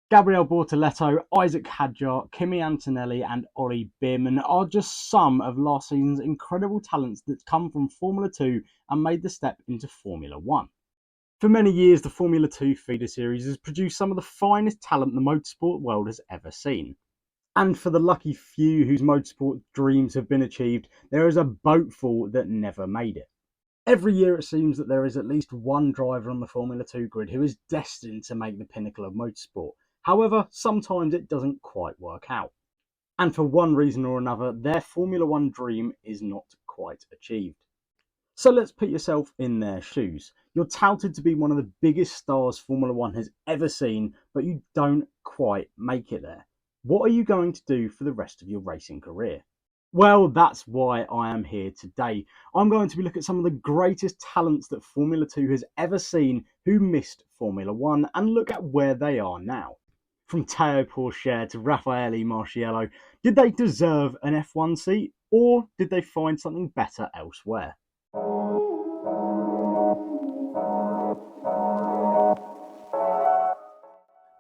Gabriele Bortoleto, Isaac Hadjar, Kimi Antonelli and Ollie Beerman are just some of last season's incredible talents that come from Formula 2 and made the step into Formula 1. For many years, the Formula 2 feeder series has produced some of the finest talent the motorsport world has ever seen. And for the lucky few whose motorsport dreams have been achieved, there is a boatful that never made it. Every year it seems that there is at least one driver on the Formula 2 grid who is destined to make the pinnacle of motorsport. However, sometimes it doesn't quite work out. And for one reason or another, their Formula 1 dream is not quite achieved. So let's put yourself in their shoes. You're touted to be one of the biggest stars Formula 1 has ever seen, but you don't quite make it there. What are you going to do for the rest of your racing career? Well, that's why I am here today. I'm going to be looking at some of the greatest talents that Formula 2 has ever seen who missed Formula 1 and look at where they are now. From Theo Pourchaire to Rafaele Marciello, did they deserve an F1 seat or did they find something better elsewhere?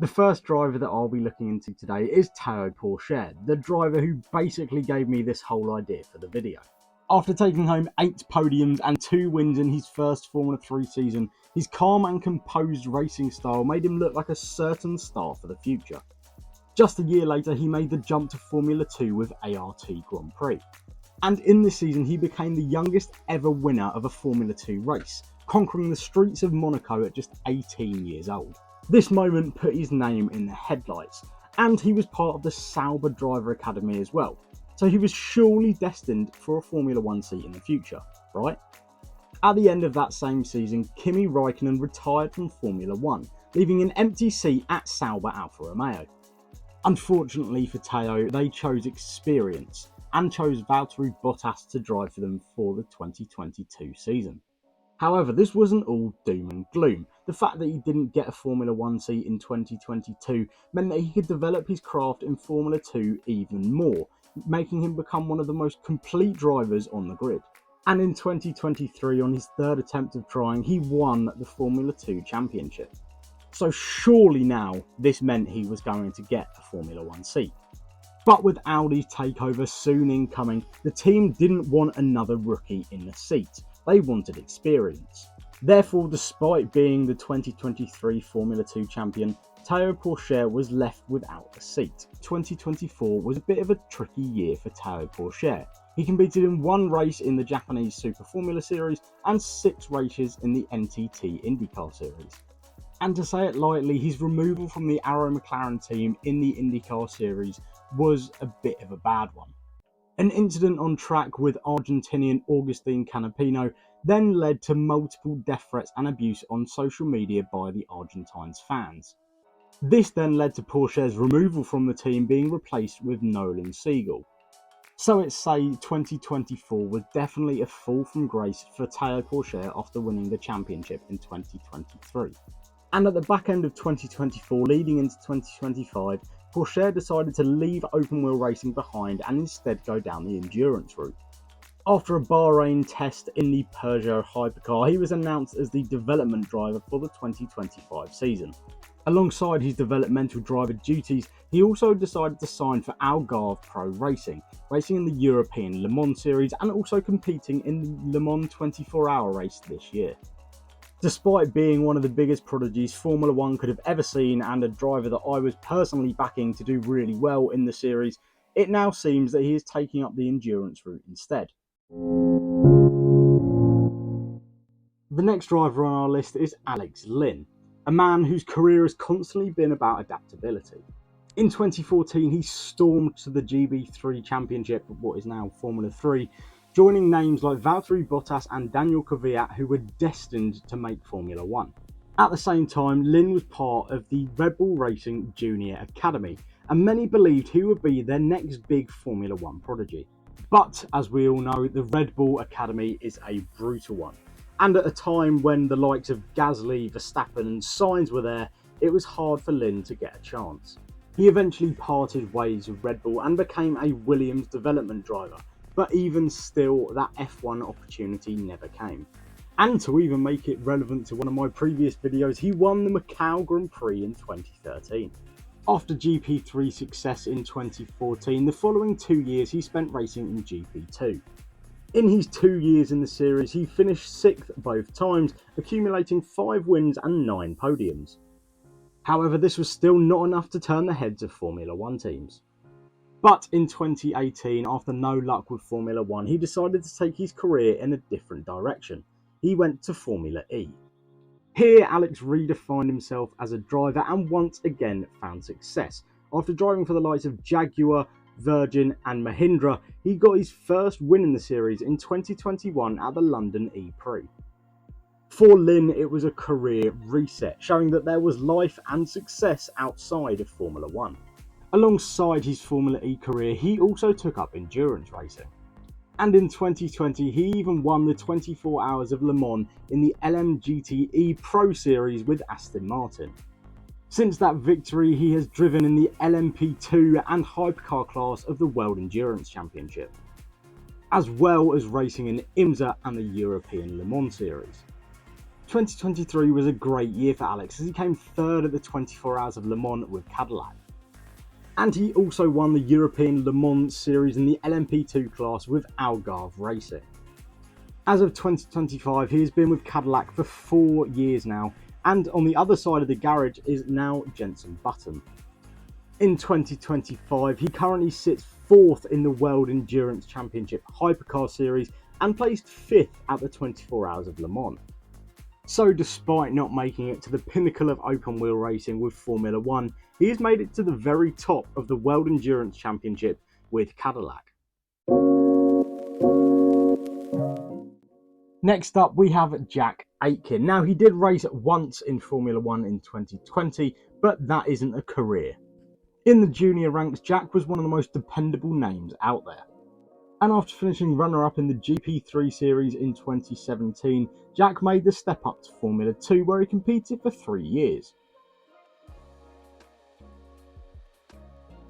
The first driver that I'll be looking into today is Theo Pourchaire, the driver who basically gave me this whole idea for the video. After taking home 8 podiums and 2 wins in his first Formula 3 season, his calm and composed racing style made him look like a certain star for the future. Just a year later, he made the jump to Formula 2 with ART Grand Prix. And in this season, he became the youngest ever winner of a Formula 2 race, conquering the streets of Monaco at just 18 years old. This moment put his name in the headlights, and he was part of the Sauber Driver Academy as well, so he was surely destined for a Formula 1 seat in the future, right? At the end of that same season, Kimi Räikkönen retired from Formula 1, leaving an empty seat at Sauber Alfa Romeo. Unfortunately for Theo, they chose experience, and chose Valtteri Bottas to drive for them for the 2022 season. However, this wasn't all doom and gloom. The fact that he didn't get a Formula 1 seat in 2022 meant that he could develop his craft in Formula 2 even more, making him become one of the most complete drivers on the grid. And in 2023, on his third attempt of trying, he won the Formula 2 championship. So surely now, this meant he was going to get a Formula 1 seat. But with Audi's takeover soon incoming, the team didn't want another rookie in the seat. They wanted experience. Therefore, despite being the 2023 Formula 2 champion, Theo Pourchaire was left without a seat. 2024 was a bit of a tricky year for Theo Pourchaire. He competed in 1 race in the Japanese Super Formula Series and 6 races in the NTT IndyCar Series. And to say it lightly, his removal from the Arrow McLaren team in the IndyCar Series was a bit of a bad one. An incident on track with Argentinian Agustin Canapino then led to multiple death threats and abuse on social media by the Argentines' fans. This then led to Pourchaire's removal from the team being replaced with Nolan Siegel. So it's say 2024 was definitely a fall from grace for Theo Pourchaire after winning the championship in 2023. And at the back end of 2024 leading into 2025, Pourchaire decided to leave open wheel racing behind and instead go down the endurance route. After a Bahrain test in the Peugeot hypercar, he was announced as the development driver for the 2025 season. Alongside his developmental driver duties, he also decided to sign for Algarve Pro Racing, racing in the European Le Mans Series and also competing in the Le Mans 24-hour race this year. Despite being one of the biggest prodigies Formula 1 could have ever seen and a driver that I was personally backing to do really well in the series, it now seems that he is taking up the endurance route instead. The next driver on our list is Alex Lynn, a man whose career has constantly been about adaptability. In 2014, he stormed to the GB3 Championship, what is now Formula 3, joining names like Valtteri Bottas and Daniel Kvyat, who were destined to make Formula 1. At the same time, Lynn was part of the Red Bull Racing Junior Academy, and many believed he would be their next big Formula 1 prodigy. But, as we all know, the Red Bull Academy is a brutal one. And at a time when the likes of Gasly, Verstappen and Sainz were there, it was hard for Lynn to get a chance. He eventually parted ways with Red Bull and became a Williams development driver, but even still, that F1 opportunity never came. And to even make it relevant to one of my previous videos, he won the Macau Grand Prix in 2013. After GP3 success in 2014, the following 2 years he spent racing in GP2. In his 2 years in the series, he finished 6th both times, accumulating 5 wins and 9 podiums. However, this was still not enough to turn the heads of Formula 1 teams. But in 2018, after no luck with Formula 1, he decided to take his career in a different direction. He went to Formula E. Here, Alex redefined himself as a driver and once again found success. After driving for the likes of Jaguar, Virgin and Mahindra, he got his first win in the series in 2021 at the London E-Prix. For Lynn, it was a career reset, showing that there was life and success outside of Formula 1. Alongside his Formula E career, he also took up endurance racing. And in 2020, he even won the 24 Hours of Le Mans in the LMGT Pro Series with Aston Martin. Since that victory, he has driven in the LMP2 and Hypercar class of the World Endurance Championship, as well as racing in IMSA and the European Le Mans Series. 2023 was a great year for Alex as he came third at the 24 Hours of Le Mans with Cadillac. And he also won the European Le Mans Series in the LMP2 class with Algarve Racing. As of 2025, he has been with Cadillac for 4 years now, and on the other side of the garage is now Jenson Button. In 2025, he currently sits 4th in the World Endurance Championship Hypercar Series and placed 5th at the 24 Hours of Le Mans. So despite not making it to the pinnacle of open wheel racing with Formula 1, he has made it to the very top of the World Endurance Championship with Cadillac. Next up we have Jack Aitken. Now he did race once in Formula 1 in 2020, but that isn't a career. In the junior ranks, Jack was one of the most dependable names out there. And after finishing runner-up in the GP3 series in 2017, Jack made the step up to Formula 2 where he competed for 3 years.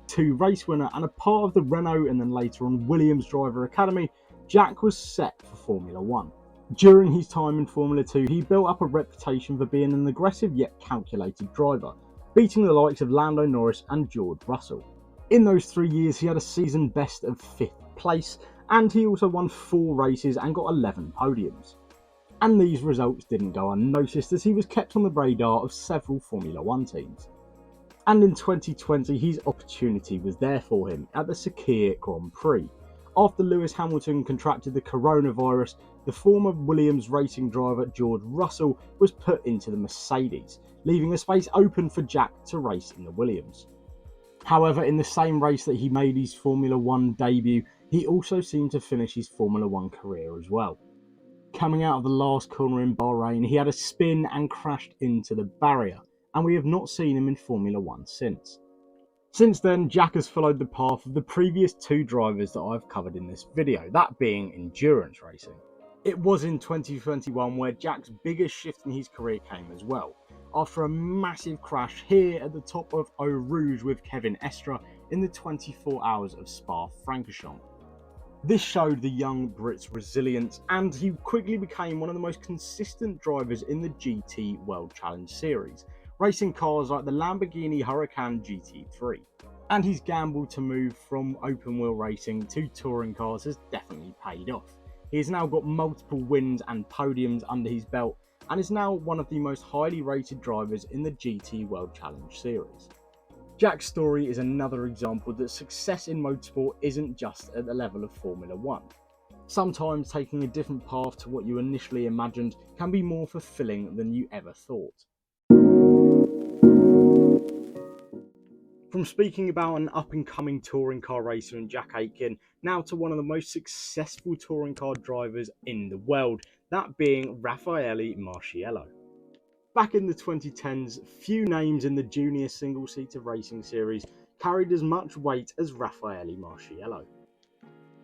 2 race winner and a part of the Renault and then later on Williams Driver Academy, Jack was set for Formula 1. During his time in Formula 2, he built up a reputation for being an aggressive yet calculated driver, beating the likes of Lando Norris and George Russell. In those 3 years, he had a season best of 5th place, and he also won 4 races and got 11 podiums. And these results didn't go unnoticed as he was kept on the radar of several Formula 1 teams. And in 2020, his opportunity was there for him at the Sakhir Grand Prix. After Lewis Hamilton contracted the coronavirus, the former Williams racing driver George Russell was put into the Mercedes, leaving a space open for Jack to race in the Williams. However, in the same race that he made his Formula 1 debut, he also seemed to finish his Formula 1 career as well. Coming out of the last corner in Bahrain, he had a spin and crashed into the barrier, and we have not seen him in Formula 1 since. Since then, Jack has followed the path of the previous 2 drivers that I've covered in this video, that being endurance racing. It was in 2021 where Jack's biggest shift in his career came as well, after a massive crash here at the top of Eau Rouge with Kevin Estre in the 24 Hours of Spa-Francorchamps. This showed the young Brit's resilience, and he quickly became one of the most consistent drivers in the GT World Challenge Series, racing cars like the Lamborghini Huracan GT3. And his gamble to move from open wheel racing to touring cars has definitely paid off. He has now got multiple wins and podiums under his belt, and is now one of the most highly rated drivers in the GT World Challenge Series. Jack's story is another example that success in motorsport isn't just at the level of Formula 1. Sometimes taking a different path to what you initially imagined can be more fulfilling than you ever thought. From speaking about an up-and-coming touring car racer in Jack Aitken, now to one of the most successful touring car drivers in the world, that being Raffaele Marciello. Back in the 2010s, few names in the junior single-seater racing series carried as much weight as Raffaele Marciello.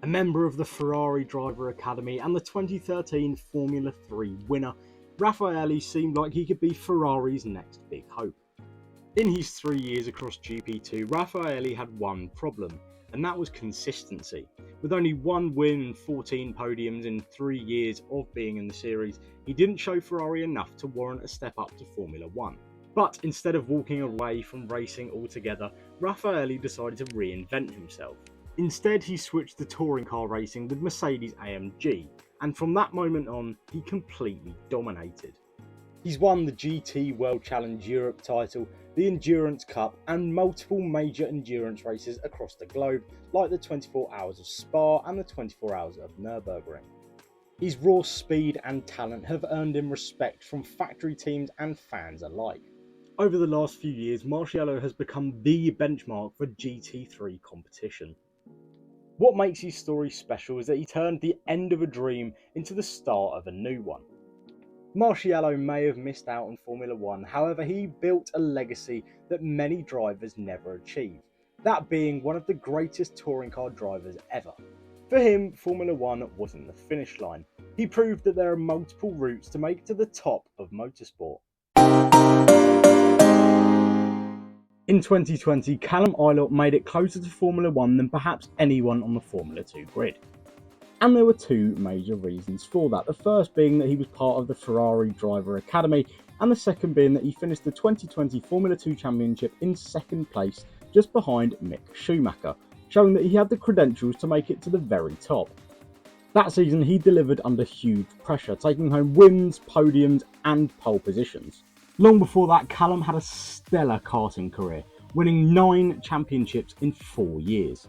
A member of the Ferrari Driver Academy and the 2013 Formula 3 winner, Raffaele seemed like he could be Ferrari's next big hope. In his 3 years across GP2, Raffaele had one problem, and that was consistency. With only 1 win and 14 podiums in 3 years of being in the series, he didn't show Ferrari enough to warrant a step up to Formula 1. But instead of walking away from racing altogether, Raffaele decided to reinvent himself. Instead, he switched to touring car racing with Mercedes AMG, and from that moment on, he completely dominated. He's won the GT World Challenge Europe title, the Endurance Cup, and multiple major endurance races across the globe, like the 24 Hours of Spa and the 24 Hours of Nürburgring. His raw speed and talent have earned him respect from factory teams and fans alike. Over the last few years, Marciello has become the benchmark for GT3 competition. What makes his story special is that he turned the end of a dream into the start of a new one. Marciello may have missed out on Formula 1, however he built a legacy that many drivers never achieved, that being one of the greatest touring car drivers ever. For him, Formula 1 wasn't the finish line. He proved that there are multiple routes to make it to the top of motorsport. In 2020, Callum Ilott made it closer to Formula 1 than perhaps anyone on the Formula 2 grid. And there were two major reasons for that. The first being that he was part of the Ferrari Driver Academy, and the second being that he finished the 2020 Formula 2 Championship in second place, just behind Mick Schumacher, showing that he had the credentials to make it to the very top. That season he delivered under huge pressure, taking home wins, podiums and pole positions. Long before that, Callum had a stellar karting career, winning 9 championships in 4 years.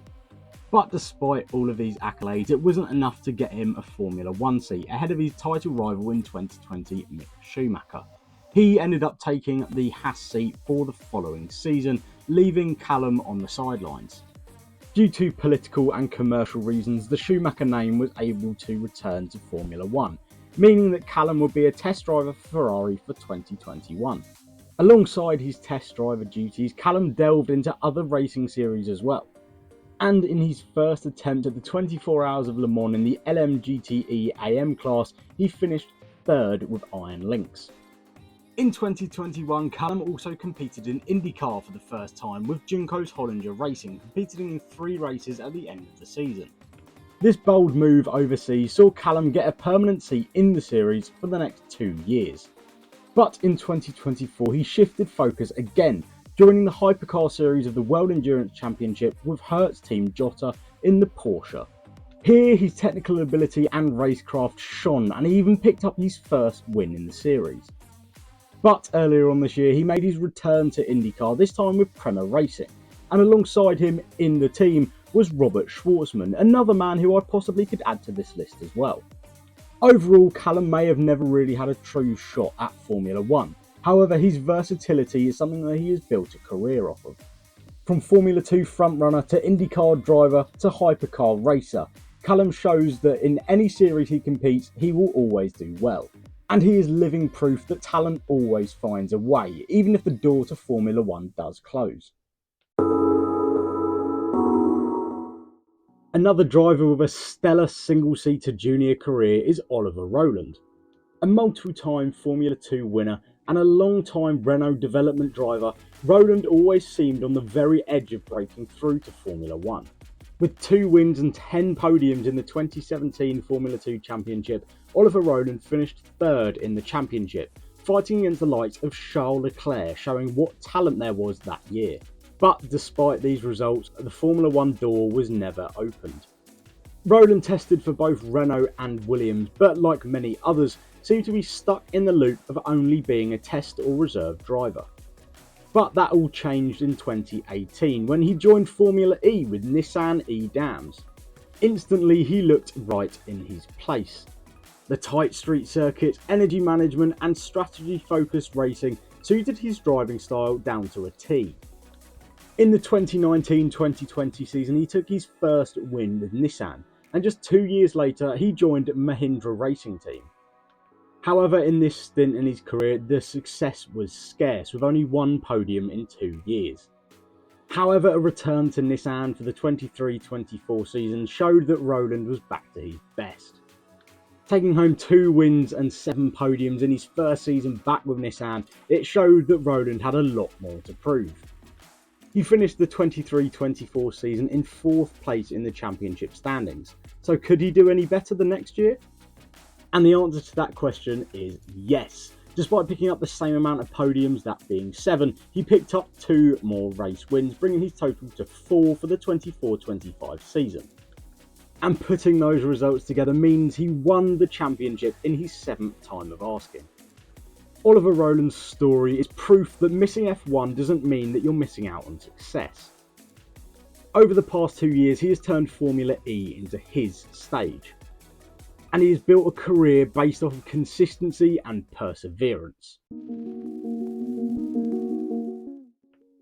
But despite all of these accolades, it wasn't enough to get him a Formula 1 seat, ahead of his title rival in 2020, Mick Schumacher. He ended up taking the Haas seat for the following season, leaving Callum on the sidelines. Due to political and commercial reasons, the Schumacher name was able to return to Formula 1, meaning that Callum would be a test driver for Ferrari for 2021. Alongside his test driver duties, Callum delved into other racing series as well. And in his first attempt at the 24 Hours of Le Mans in the LMGTE AM class, he finished third with Iron Lynx. In 2021, Callum also competed in IndyCar for the first time with Junko's Hollinger Racing, competing in 3 races at the end of the season. This bold move overseas saw Callum get a permanent seat in the series for the next 2 years. But in 2024 he shifted focus again, joining the Hypercar series of the World Endurance Championship with Hertz team Jota in the Porsche. Here his technical ability and racecraft shone, and he even picked up his first win in the series. But earlier on this year he made his return to IndyCar, this time with Prema Racing, and alongside him in the team was Robert Schwartzman, another man who I possibly could add to this list as well. Overall, Callum may have never really had a true shot at Formula 1. However, his versatility is something that he has built a career off of. From Formula 2 frontrunner to IndyCar driver to hypercar racer, Callum shows that in any series he competes, he will always do well. And he is living proof that talent always finds a way, even if the door to Formula 1 does close. Another driver with a stellar single-seater junior career is Oliver Rowland. A multiple-time Formula 2 winner and a long-time Renault development driver, Rowland always seemed on the very edge of breaking through to Formula 1. With 2 wins and 10 podiums in the 2017 Formula 2 Championship, Oliver Rowland finished third in the championship, fighting against the likes of Charles Leclerc, showing what talent there was that year. But despite these results, the Formula 1 door was never opened. Rowland tested for both Renault and Williams, but like many others, seemed to be stuck in the loop of only being a test or reserve driver. But that all changed in 2018 when he joined Formula E with Nissan E-Dams. Instantly he looked right in his place. The tight street circuits, energy management and strategy-focused racing suited his driving style down to a T. In the 2019-2020 season he took his first win with Nissan, and just 2 years later he joined Mahindra Racing Team. However, in this stint in his career, the success was scarce, with only 1 podium in 2 years. However, a return to Nissan for the 23-24 season showed that Rowland was back to his best. Taking home 2 wins and 7 podiums in his first season back with Nissan, it showed that Rowland had a lot more to prove. He finished the 23-24 season in 4th place in the championship standings, so could he do any better the next year? And the answer to that question is yes. Despite picking up the same amount of podiums, that being 7, he picked up 2 more race wins, bringing his total to 4 for the 24-25 season. And putting those results together means he won the championship in his 7th time of asking. Oliver Rowland's story is proof that missing F1 doesn't mean that you're missing out on success. Over the past 2 years, he has turned Formula E into his stage, and he has built a career based off of consistency and perseverance.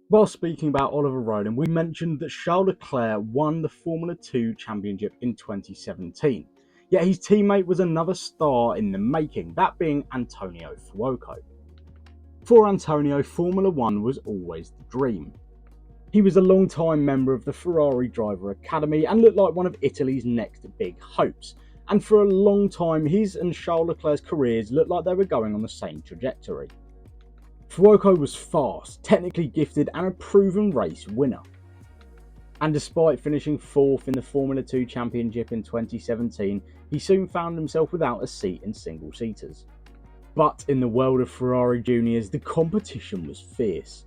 While speaking about Oliver Rowland, we mentioned that Charles Leclerc won the Formula 2 championship in 2017, yet his teammate was another star in the making, that being Antonio Fuoco. For Antonio, Formula 1 was always the dream. He was a long-time member of the Ferrari Driver Academy and looked like one of Italy's next big hopes, and for a long time his and Charles Leclerc's careers looked like they were going on the same trajectory. Fuoco was fast, technically gifted and a proven race winner. And despite finishing 4th in the Formula 2 Championship in 2017, he soon found himself without a seat in single-seaters. But in the world of Ferrari Juniors, the competition was fierce.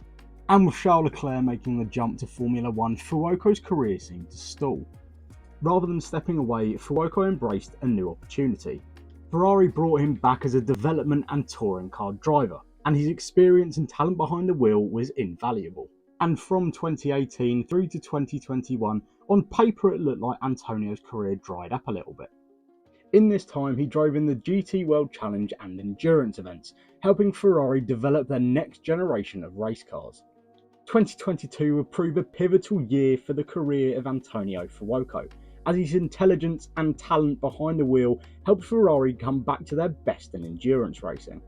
And with Charles Leclerc making the jump to Formula 1, Fuoco's career seemed to stall. Rather than stepping away, Fuoco embraced a new opportunity. Ferrari brought him back as a development and touring car driver, and his experience and talent behind the wheel was invaluable. And from 2018 through to 2021, on paper it looked like Antonio's career dried up a little bit. In this time, he drove in the GT World Challenge and endurance events, helping Ferrari develop their next generation of race cars. 2022 would prove a pivotal year for the career of Antonio Fuoco, as his intelligence and talent behind the wheel helped Ferrari come back to their best in endurance racing.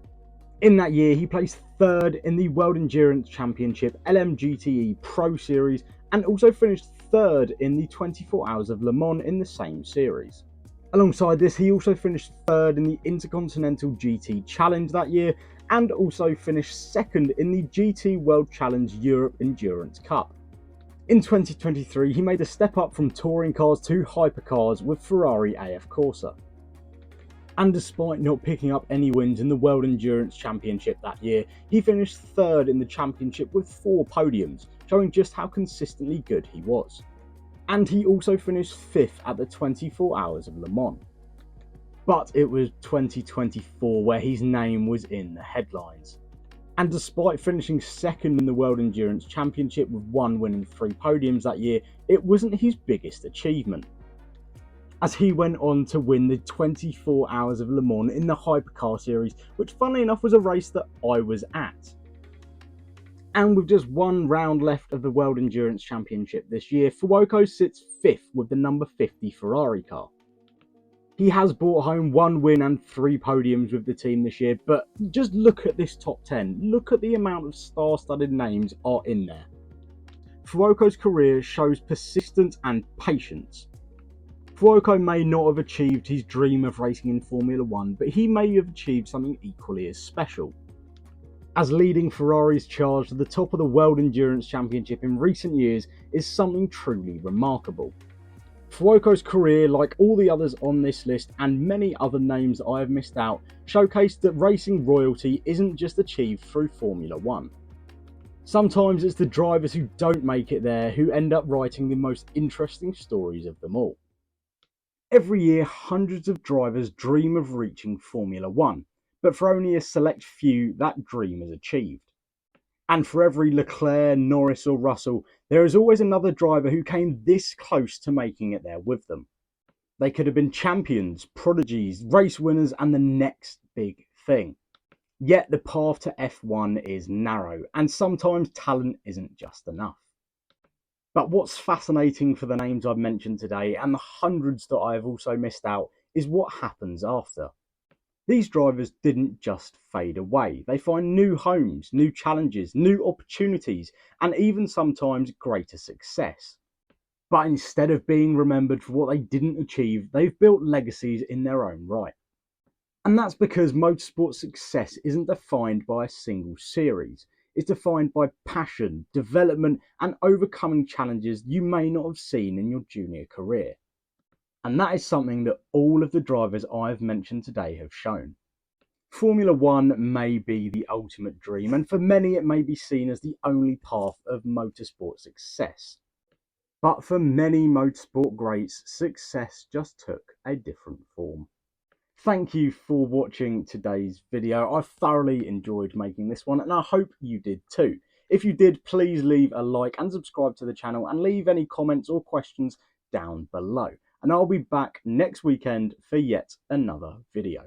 In that year, he placed 3rd in the World Endurance Championship LMGTE Pro Series and also finished 3rd in the 24 Hours of Le Mans in the same series. Alongside this, he also finished 3rd in the Intercontinental GT Challenge that year and also finished 2nd in the GT World Challenge Europe Endurance Cup. In 2023, he made a step up from touring cars to hypercars with Ferrari AF Corsa. And despite not picking up any wins in the World Endurance Championship that year, he finished 3rd in the championship with 4 podiums, showing just how consistently good he was. And he also finished 5th at the 24 Hours of Le Mans. But it was 2024 where his name was in the headlines. And despite finishing 2nd in the World Endurance Championship with 1 win and 3 podiums that year, it wasn't his biggest achievement, as he went on to win the 24 Hours of Le Mans in the Hypercar Series, which funnily enough was a race that I was at. And with just 1 round left of the World Endurance Championship this year, Fuoco sits 5th with the number 50 Ferrari car. He has brought home 1 win and 3 podiums with the team this year, but just look at this top 10. Look at the amount of star-studded names are in there. Fuoco's career shows persistence and patience. Fuoco may not have achieved his dream of racing in Formula 1, but he may have achieved something equally as special, as leading Ferrari's charge to the top of the World Endurance Championship in recent years is something truly remarkable. Fuoco's career, like all the others on this list and many other names that I have missed out, showcased that racing royalty isn't just achieved through Formula 1. Sometimes it's the drivers who don't make it there who end up writing the most interesting stories of them all. Every year, hundreds of drivers dream of reaching Formula 1, but for only a select few that dream is achieved. And for every Leclerc, Norris or Russell, there is always another driver who came this close to making it there with them. They could have been champions, prodigies, race winners and the next big thing. Yet the path to F1 is narrow, and sometimes talent isn't just enough. But what's fascinating for the names I've mentioned today, and the hundreds that I have also missed out, is what happens after. These drivers didn't just fade away. They find new homes, new challenges, new opportunities, and even sometimes greater success. But instead of being remembered for what they didn't achieve, they've built legacies in their own right. And that's because motorsport success isn't defined by a single series. It's defined by passion, development, and overcoming challenges you may not have seen in your junior career. And that is something that all of the drivers I've mentioned today have shown. Formula One may be the ultimate dream, and for many it may be seen as the only path of motorsport success. But for many motorsport greats, success just took a different form. Thank you for watching today's video. I thoroughly enjoyed making this one, and I hope you did too. If you did, please leave a like and subscribe to the channel, and leave any comments or questions down below. And I'll be back next weekend for yet another video.